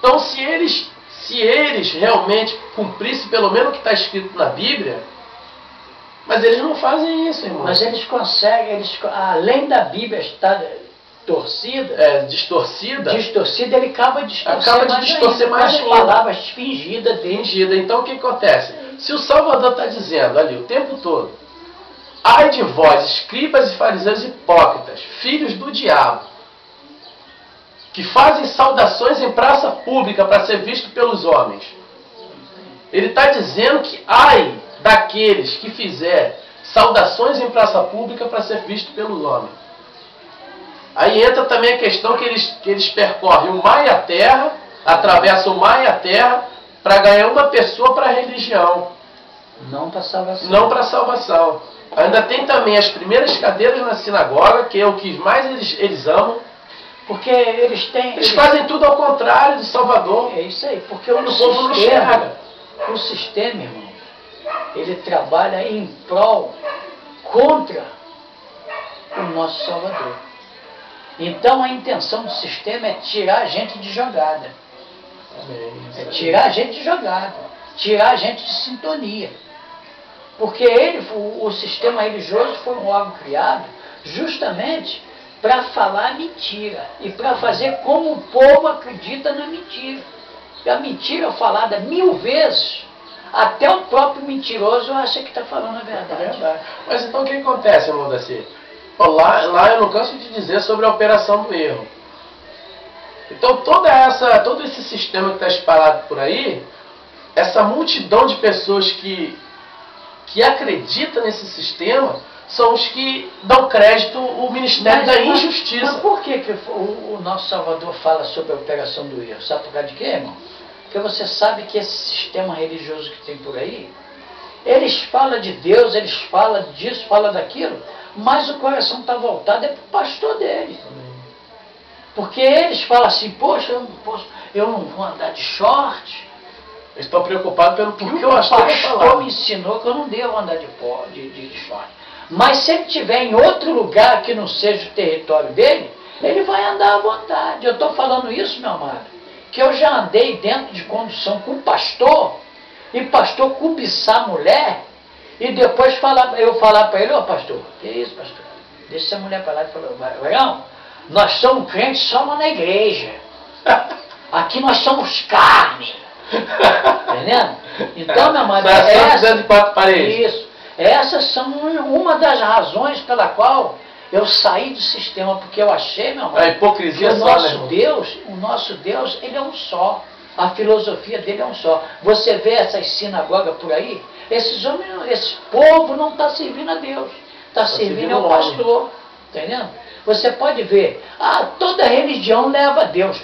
Então, se eles realmente cumprissem pelo menos o que está escrito na Bíblia, mas eles não fazem isso, irmão. Mas eles conseguem, além da Bíblia estar distorcida, ele acaba de distorcer mais ainda. As palavras fingidas dele. Então, o que acontece? Se o Salvador está dizendo ali o tempo todo: ai de vós, escribas e fariseus hipócritas, filhos do diabo, que fazem saudações em praça pública para ser visto pelos homens. Ele está dizendo que ai daqueles que fizerem saudações em praça pública para ser visto pelos homens. Aí entra também a questão que eles percorrem o mar e a terra, atravessam o mar e a terra, para ganhar uma pessoa para a religião. Não para salvação. Não para salvação. Ainda tem também as primeiras cadeiras na sinagoga, que é o que mais eles amam. Porque eles fazem tudo ao contrário do Salvador. É isso aí, porque o povo não enxerga. O sistema, irmão, ele trabalha em prol, contra o nosso Salvador. Então a intenção do sistema é tirar a gente de jogada. É tirar a gente de jogada. Tirar a gente de sintonia. Porque o sistema religioso foi um órgão criado justamente para falar mentira e para fazer como o povo acredita na mentira. E a mentira falada 1000 vezes, até o próprio mentiroso acha que está falando a verdade. É verdade. Mas então o que acontece, irmão Daci? Lá eu não canso de dizer sobre a operação do erro. Então todo esse sistema que está espalhado por aí, essa multidão de pessoas que acredita nesse sistema, são os que dão crédito ao Ministério da Injustiça. Mas por que o nosso Salvador fala sobre a operação do erro? Sabe por causa de quê, irmão? Porque você sabe que esse sistema religioso que tem por aí, eles falam de Deus, eles falam disso, falam daquilo, mas o coração está voltado para o pastor dele. Porque eles falam assim: poxa, eu não vou andar de short. Eles estão preocupados pelo que o pastor me ensinou que eu não devo andar de short. Mas se ele estiver em outro lugar que não seja o território dele, ele vai andar à vontade. Eu estou falando isso, meu amado, que eu já andei dentro de condução com o pastor, e pastor cobiçar a mulher, e depois eu falar para ele: ô pastor, que isso, pastor? Deixa essa mulher para lá. Ele falou: não, nós somos crentes só na igreja. Aqui nós somos carne. Entendendo? Então, meu amado, essas são uma das razões pela qual eu saí do sistema, porque eu achei, meu amado, a hipocrisia que o nosso Deus, ele é um só. A filosofia dele é um só. Você vê essas sinagogas por aí, esse povo não está servindo a Deus, está servindo ao pastor. Entendendo? Você pode ver, toda religião leva a Deus.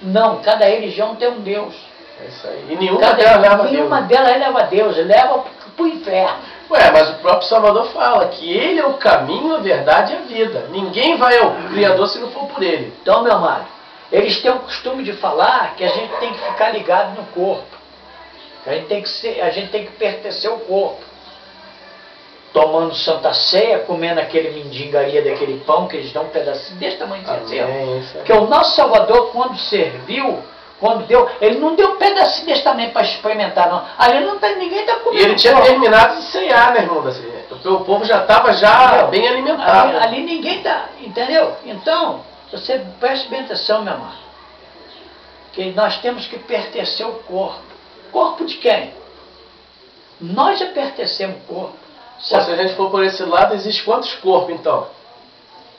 Não, cada religião tem um Deus. É isso aí. E nenhuma delas leva a Deus. Nenhuma delas leva a Deus, leva para o inferno. Mas o próprio Salvador fala que ele é o caminho, a verdade e a vida. Ninguém vai ao Criador se não for por ele. Então, meu amado, eles têm o costume de falar que a gente tem que ficar ligado no corpo. A gente tem que pertencer ao corpo. Tomando Santa Ceia, comendo aquele mendigaria daquele pão que eles dão um pedacinho desse tamanho assim. Porque o nosso Salvador, quando serviu, quando deu, ele não deu um pedacinho desse tamanho para experimentar, não. Ali ninguém está comendo. E ele tinha terminado de ceiar, né, irmão? O povo já estava bem alimentado. Ali ninguém está, entendeu? Então, você preste bem atenção, meu amado, que nós temos que pertencer ao corpo. Corpo de quem? Nós já pertencemos ao corpo. Se a gente for por esse lado, existe quantos corpos, então?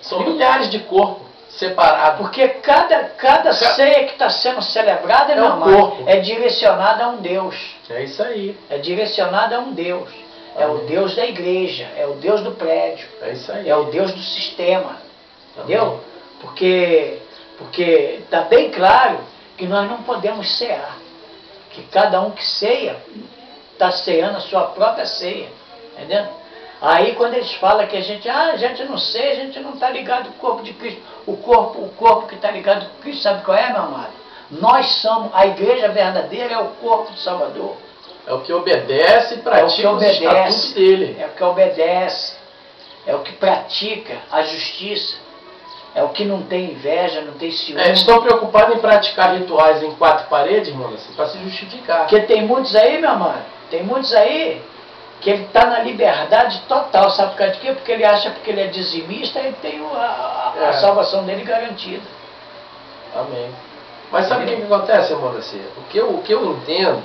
São milhares de corpos separados. Porque cada ceia que está sendo celebrada, meu amado, é direcionada a um Deus. É isso aí. É direcionada a um Deus. É o Deus da igreja, é o Deus do prédio. É isso aí. É o Deus do sistema. Entendeu? Porque está bem claro que nós não podemos cear. Que cada um que ceia está ceando a sua própria ceia. Entendeu? Aí quando eles falam que a gente não ceia, a gente não está ligado ao corpo de Cristo. O corpo que está ligado com Cristo, sabe qual é, meu amado? Nós somos, a igreja verdadeira é o corpo do Salvador. É o que obedece e pratica os estatutos dele. É o que obedece, é o que pratica a justiça. É o que não tem inveja, não tem ciúme. Eles estão preocupados em praticar rituais em 4 paredes, irmão, assim, para se justificar. Porque tem muitos aí, meu amado, tem muitos aí que ele está na liberdade total, sabe por causa de quê? Porque ele acha, porque ele é dizimista, ele tem a salvação dele garantida. Amém. Mas sabe o que acontece, irmão, assim? O que eu entendo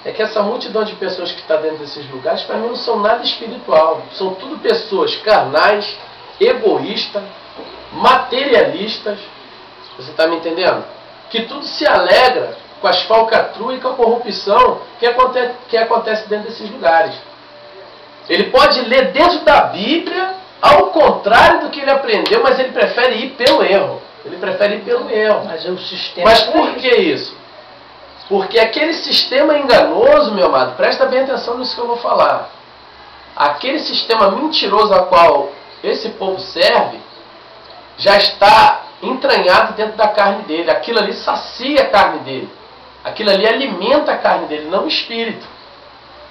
é que essa multidão de pessoas que está dentro desses lugares, para mim, não são nada espiritual. São tudo pessoas carnais, egoístas, materialistas. Você está me entendendo? Que tudo se alegra com as falcatruas e com a corrupção que acontece dentro desses lugares. Ele pode ler dentro da Bíblia, ao contrário do que ele aprendeu, mas ele prefere ir pelo erro. Ele prefere ir pelo erro. Mas o sistema. Mas por que isso? Porque aquele sistema enganoso, meu amado, presta bem atenção nisso que eu vou falar. Aquele sistema mentiroso a qual esse povo serve, já está entranhado dentro da carne dele. Aquilo ali sacia a carne dele. Aquilo ali alimenta a carne dele, não o espírito.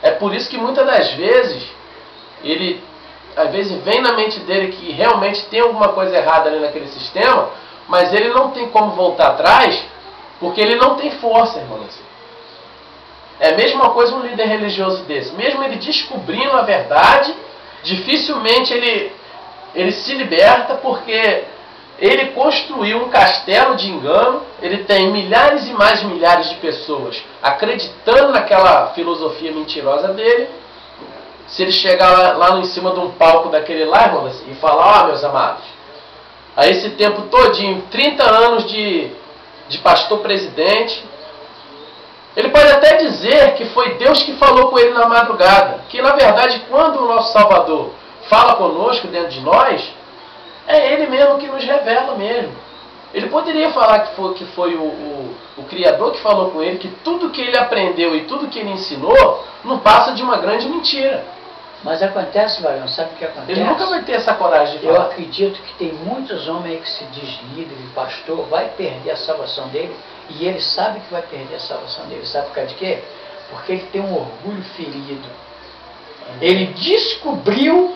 É por isso que muitas das vezes, ele, às vezes, vem na mente dele que realmente tem alguma coisa errada ali naquele sistema, mas ele não tem como voltar atrás, porque ele não tem força, irmão. É a mesma coisa um líder religioso desse. Mesmo ele descobrindo a verdade, dificilmente ele se liberta, porque ele construiu um castelo de engano. Ele tem milhares e mais milhares de pessoas acreditando naquela filosofia mentirosa dele. Se ele chegar lá em cima de um palco daquele lá, irmão, e falar, ó, meus amados, a esse tempo todinho, 30 anos de pastor presidente, ele pode até dizer que foi Deus que falou com ele na madrugada, que na verdade quando o nosso Salvador fala conosco dentro de nós, é Ele mesmo que nos revela mesmo. Ele poderia falar que foi o Criador que falou com ele, que tudo que ele aprendeu e tudo que ele ensinou não passa de uma grande mentira. Mas acontece, Varão, sabe o que acontece? Ele nunca vai ter essa coragem de falar. Eu acredito que tem muitos homens aí que se diz líder e pastor, vai perder a salvação dele, e ele sabe que vai perder a salvação dele. Sabe por causa de quê? Porque ele tem um orgulho ferido. Ele descobriu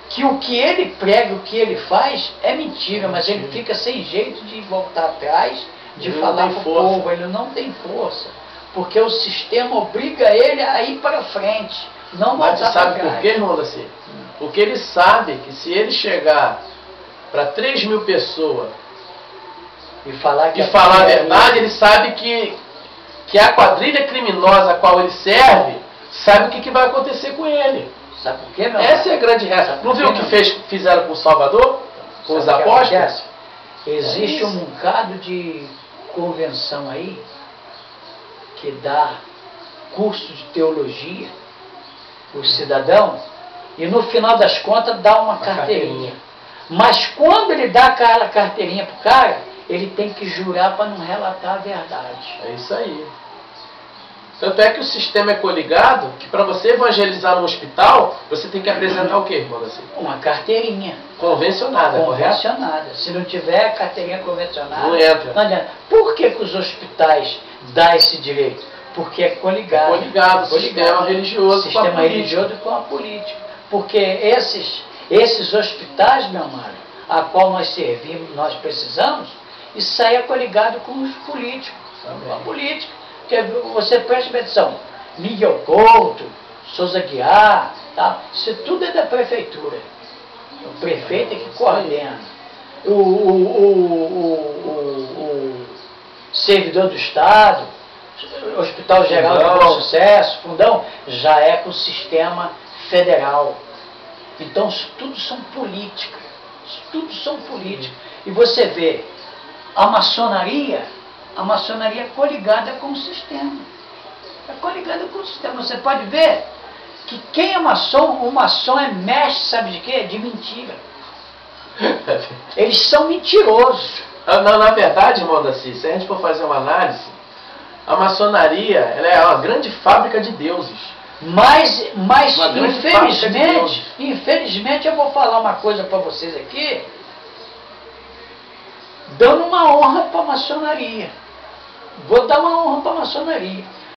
que o que ele prega, o que ele faz é mentira, mas ele fica sem jeito de voltar atrás, de falar para o povo. Ele não tem força, porque o sistema obriga ele a ir para frente, não voltar. Mas você sabe por quê, irmão Daci? Porque ele sabe que se ele chegar para 3.000 pessoas e falar a verdade, ele sabe que a quadrilha criminosa a qual ele serve sabe o que vai acontecer com ele. Sabe por quê, meu Essa é a grande regra. Não viu o que fizeram com o Salvador? Com os apóstolos? Existe um bocado de convenção aí que dá curso de teologia para o cidadão e no final das contas dá uma carteirinha. Mas quando ele dá aquela carteirinha para o cara, ele tem que jurar para não relatar a verdade. É isso aí. Tanto é que o sistema é coligado, que para você evangelizar no hospital, você tem que apresentar o quê, irmão? Assim? Uma carteirinha. Convencionada, Convencionada. Correto? Se não tiver carteirinha convencionada, não entra. Não adianta. Por que os hospitais dão esse direito? Porque é coligado. Coligado, sistema religioso com a política. Sistema religioso com a política. Porque esses hospitais, meu amado, a qual nós servimos, nós precisamos, isso aí é coligado com os políticos. Com a política. Porque você preste atenção, Miguel Couto, Souza Guiar, tá? Isso tudo é da prefeitura. O prefeito é que coordena. O servidor do Estado, o Hospital Geral de Bom Sucesso, Fundão, já é com o sistema federal. Então, isso tudo são políticas. Isso tudo são políticas. E você vê, a maçonaria é coligada com o sistema. É coligada com o sistema. Você pode ver que quem é maçom, o maçom é mestre, sabe de quê? De mentira. Eles são mentirosos. Na verdade, irmão Daci, se a gente for fazer uma análise, a maçonaria ela é uma grande fábrica de deuses. Mas infelizmente, eu vou falar uma coisa para vocês aqui, dando uma honra para a maçonaria. Vou dar uma honra para a maçonaria.